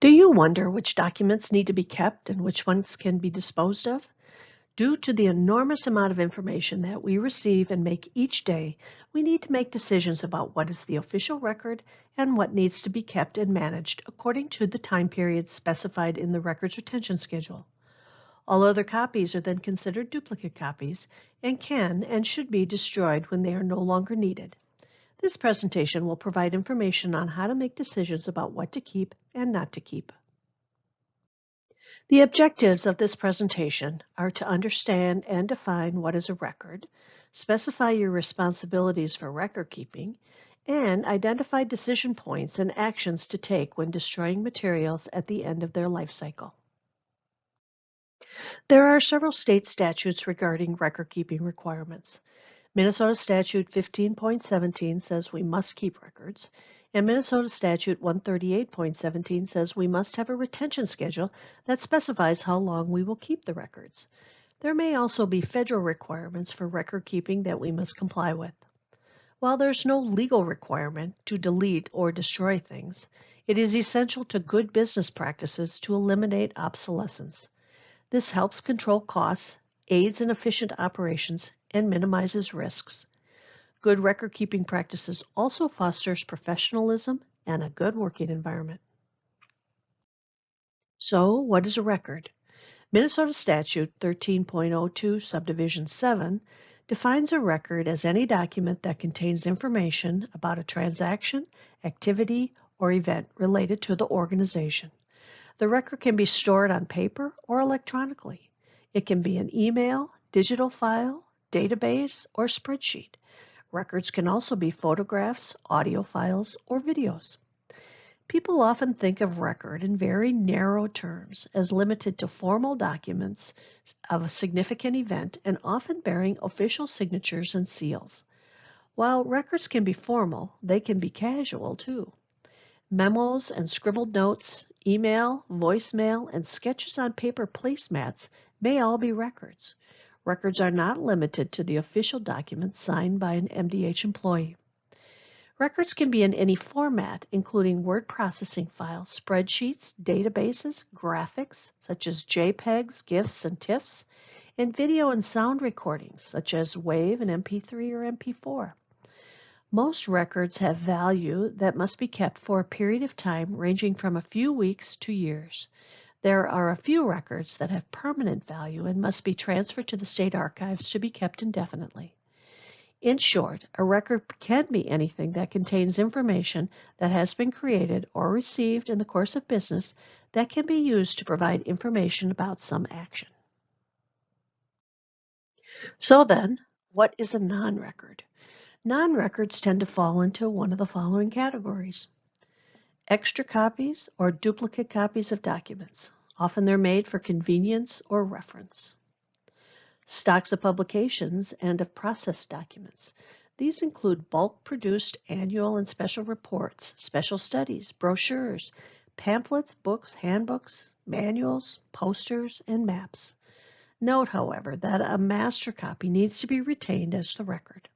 Do you wonder which documents need to be kept and which ones can be disposed of? Due to the enormous amount of information that we receive and make each day, we need to make decisions about what is the official record and what needs to be kept and managed according to the time periods specified in the records retention schedule. All other copies are then considered duplicate copies and can and should be destroyed when they are no longer needed. This presentation will provide information on how to make decisions about what to keep and not to keep. The objectives of this presentation are to understand and define what is a record, specify your responsibilities for record keeping, and identify decision points and actions to take when destroying materials at the end of their life cycle. There are several state statutes regarding record-keeping requirements. Minnesota Statute 15.17 says we must keep records, and Minnesota Statute 138.17 says we must have a retention schedule that specifies how long we will keep the records. There may also be federal requirements for record keeping that we must comply with. While there's no legal requirement to delete or destroy things, it is essential to good business practices to eliminate obsolescence. This helps control costs, aids in efficient operations, and minimizes risks. Good record-keeping practices also fosters professionalism and a good working environment. So, what is a record? Minnesota Statute 13.02 Subdivision 7 defines a record as any document that contains information about a transaction, activity, or event related to the organization. The record can be stored on paper or electronically. It can be an email, digital file, database, or spreadsheet. Records can also be photographs, audio files, or videos. People often think of record in very narrow terms as limited to formal documents of a significant event and often bearing official signatures and seals. While records can be formal, they can be casual too. Memos and scribbled notes, email, voicemail, and sketches on paper placemats may all be records. Records are not limited to the official documents signed by an MDH employee. Records can be in any format, including word processing files, spreadsheets, databases, graphics, such as JPEGs, GIFs, and TIFFs, and video and sound recordings, such as WAV and MP3 or MP4. Most records have value that must be kept for a period of time ranging from a few weeks to years. There are a few records that have permanent value and must be transferred to the state archives to be kept indefinitely. In short, a record can be anything that contains information that has been created or received in the course of business that can be used to provide information about some action. So then, what is a non-record? Non-records tend to fall into one of the following categories. Extra copies or duplicate copies of documents. Often they're made for convenience or reference. Stocks of publications and of processed documents. These include bulk-produced annual and special reports, special studies, brochures, pamphlets, books, handbooks, manuals, posters, and maps. Note, however, that a master copy needs to be retained as the record.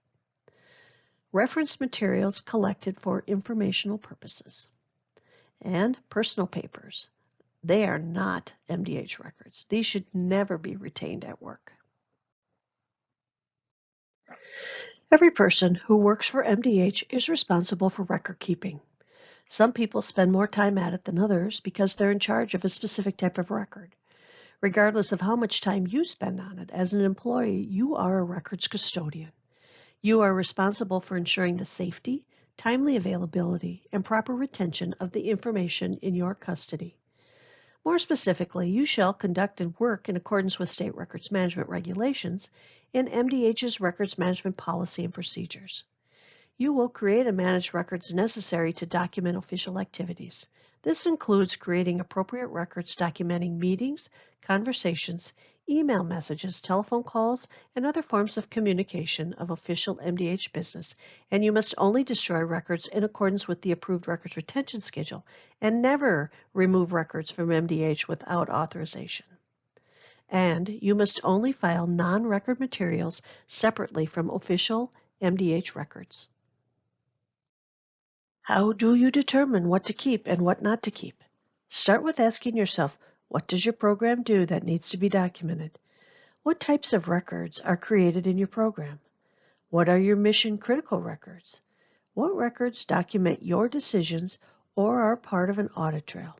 Reference materials collected for informational purposes. And personal papers. They are not MDH records. These should never be retained at work. Every person who works for MDH is responsible for record keeping. Some people spend more time at it than others because they're in charge of a specific type of record. Regardless of how much time you spend on it, as an employee, you are a records custodian. You are responsible for ensuring the safety, timely availability, and proper retention of the information in your custody. More specifically, you shall conduct and work in accordance with state records management regulations and MDH's records management policy and procedures. You will create and manage records necessary to document official activities. This includes creating appropriate records documenting meetings, conversations, email messages, telephone calls, and other forms of communication of official MDH business, and you must only destroy records in accordance with the approved records retention schedule and never remove records from MDH without authorization. And you must only file non-record materials separately from official MDH records. How do you determine what to keep and what not to keep? Start with asking yourself, what does your program do that needs to be documented? What types of records are created in your program? What are your mission-critical records? What records document your decisions or are part of an audit trail?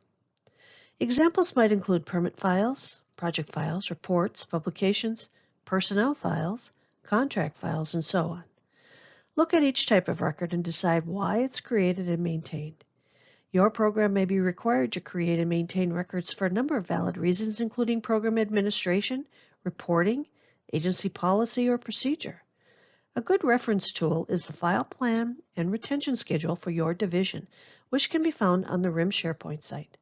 Examples might include permit files, project files, reports, publications, personnel files, contract files, and so on. Look at each type of record and decide why it's created and maintained. Your program may be required to create and maintain records for a number of valid reasons, including program administration, reporting, agency policy, or procedure. A good reference tool is the file plan and retention schedule for your division, which can be found on the RIM SharePoint site.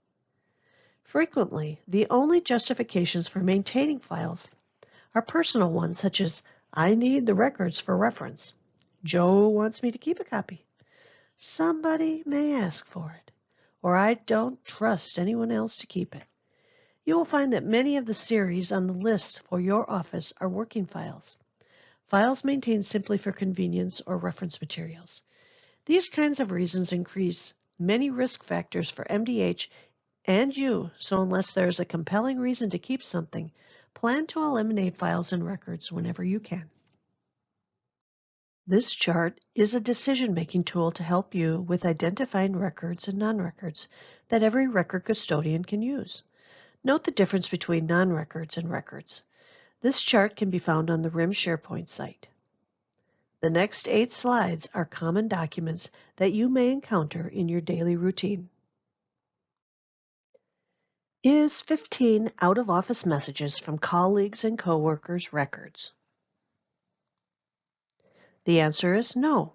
Frequently, the only justifications for maintaining files are personal ones, such as, I need the records for reference. Joe wants me to keep a copy. Somebody may ask for it, or I don't trust anyone else to keep it. You will find that many of the series on the list for your office are working files. Files maintained simply for convenience or reference materials. These kinds of reasons increase many risk factors for MDH and you, so unless there's a compelling reason to keep something, plan to eliminate files and records whenever you can. This chart is a decision-making tool to help you with identifying records and non-records that every record custodian can use. Note the difference between non-records and records. This chart can be found on the RIM SharePoint site. The next 8 slides are common documents that you may encounter in your daily routine. Is 15 out-of-office messages from colleagues and coworkers records? The answer is no.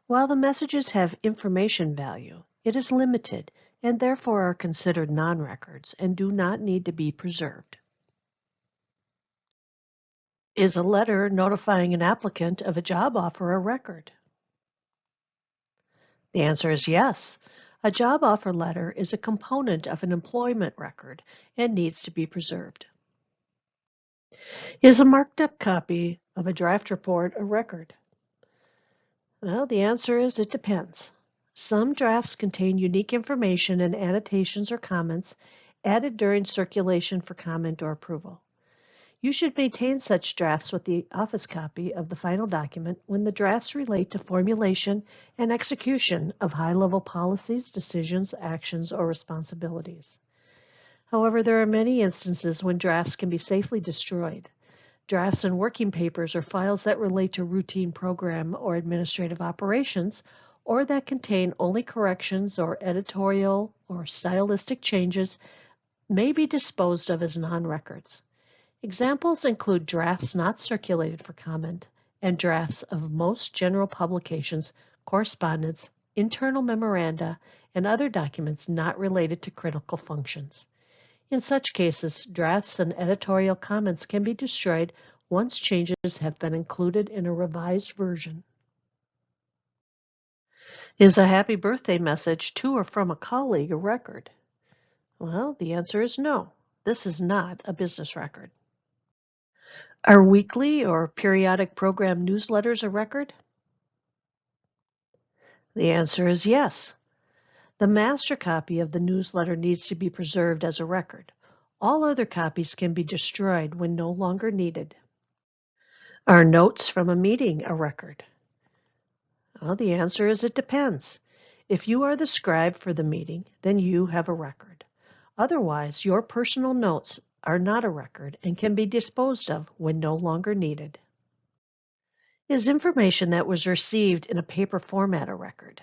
While the messages have information value, it is limited and therefore are considered non-records and do not need to be preserved. Is a letter notifying an applicant of a job offer a record? The answer is yes. A job offer letter is a component of an employment record and needs to be preserved. Is a marked up copy of a draft report a record? Well, the answer is it depends. Some drafts contain unique information and annotations or comments added during circulation for comment or approval. You should maintain such drafts with the office copy of the final document when the drafts relate to formulation and execution of high-level policies, decisions, actions, or responsibilities. However, there are many instances when drafts can be safely destroyed. Drafts and working papers are files that relate to routine program or administrative operations, or that contain only corrections or editorial or stylistic changes may be disposed of as non-records. Examples include drafts not circulated for comment and drafts of most general publications, correspondence, internal memoranda, and other documents not related to critical functions. In such cases, drafts and editorial comments can be destroyed once changes have been included in a revised version. Is a happy birthday message to or from a colleague a record? Well, the answer is no. This is not a business record. Are weekly or periodic program newsletters a record? The answer is yes. The master copy of the newsletter needs to be preserved as a record. All other copies can be destroyed when no longer needed. Are notes from a meeting a record? Well, the answer is it depends. If you are the scribe for the meeting, then you have a record. Otherwise, your personal notes are not a record and can be disposed of when no longer needed. Is information that was received in a paper format a record?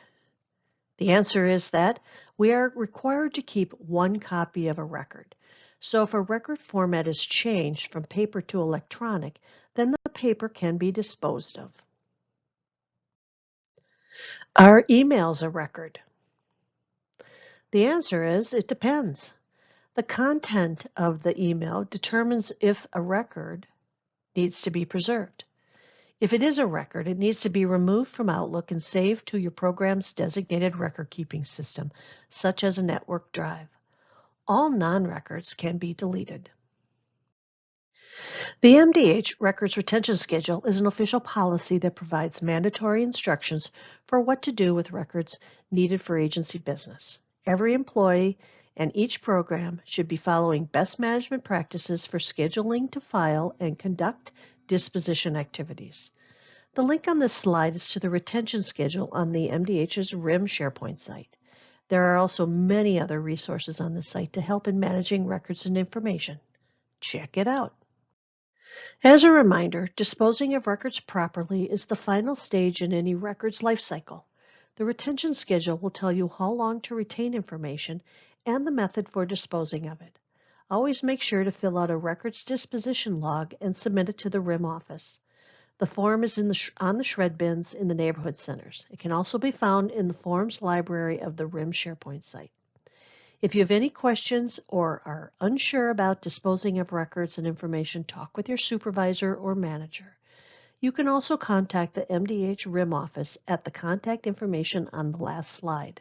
The answer is that we are required to keep one copy of a record. So if a record format is changed from paper to electronic, then the paper can be disposed of. Are emails a record? The answer is it depends. The content of the email determines if a record needs to be preserved. If it is a record, it needs to be removed from Outlook and saved to your program's designated record-keeping system, such as a network drive. All non-records can be deleted. The MDH Records Retention Schedule is an official policy that provides mandatory instructions for what to do with records needed for agency business. Every employee and each program should be following best management practices for scheduling to file and conduct disposition activities. The link on this slide is to the retention schedule on the MDH's RIM SharePoint site. There are also many other resources on the site to help in managing records and information. Check it out. As a reminder, disposing of records properly is the final stage in any record's life cycle. The retention schedule will tell you how long to retain information and the method for disposing of it. Always make sure to fill out a records disposition log and submit it to the RIM office. The form is on the shred bins in the neighborhood centers. It can also be found in the forms library of the RIM SharePoint site. If you have any questions or are unsure about disposing of records and information, talk with your supervisor or manager. You can also contact the MDH RIM office at the contact information on the last slide.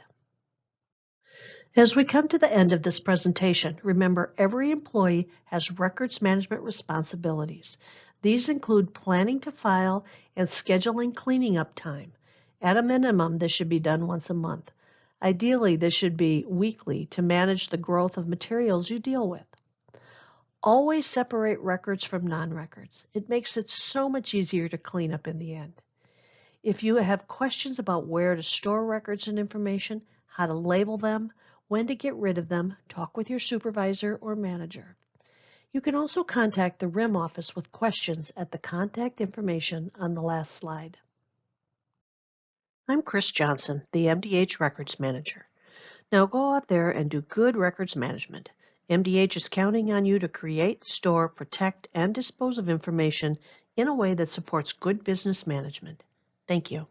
As we come to the end of this presentation, remember every employee has records management responsibilities. These include planning to file and scheduling cleaning up time. At a minimum, this should be done once a month. Ideally, this should be weekly to manage the growth of materials you deal with. Always separate records from non-records. It makes it so much easier to clean up in the end. If you have questions about where to store records and information, how to label them, when to get rid of them, talk with your supervisor or manager. You can also contact the RIM office with questions at the contact information on the last slide. I'm Chris Johnson, the MDH Records Manager. Now go out there and do good records management. MDH is counting on you to create, store, protect, and dispose of information in a way that supports good business management. Thank you.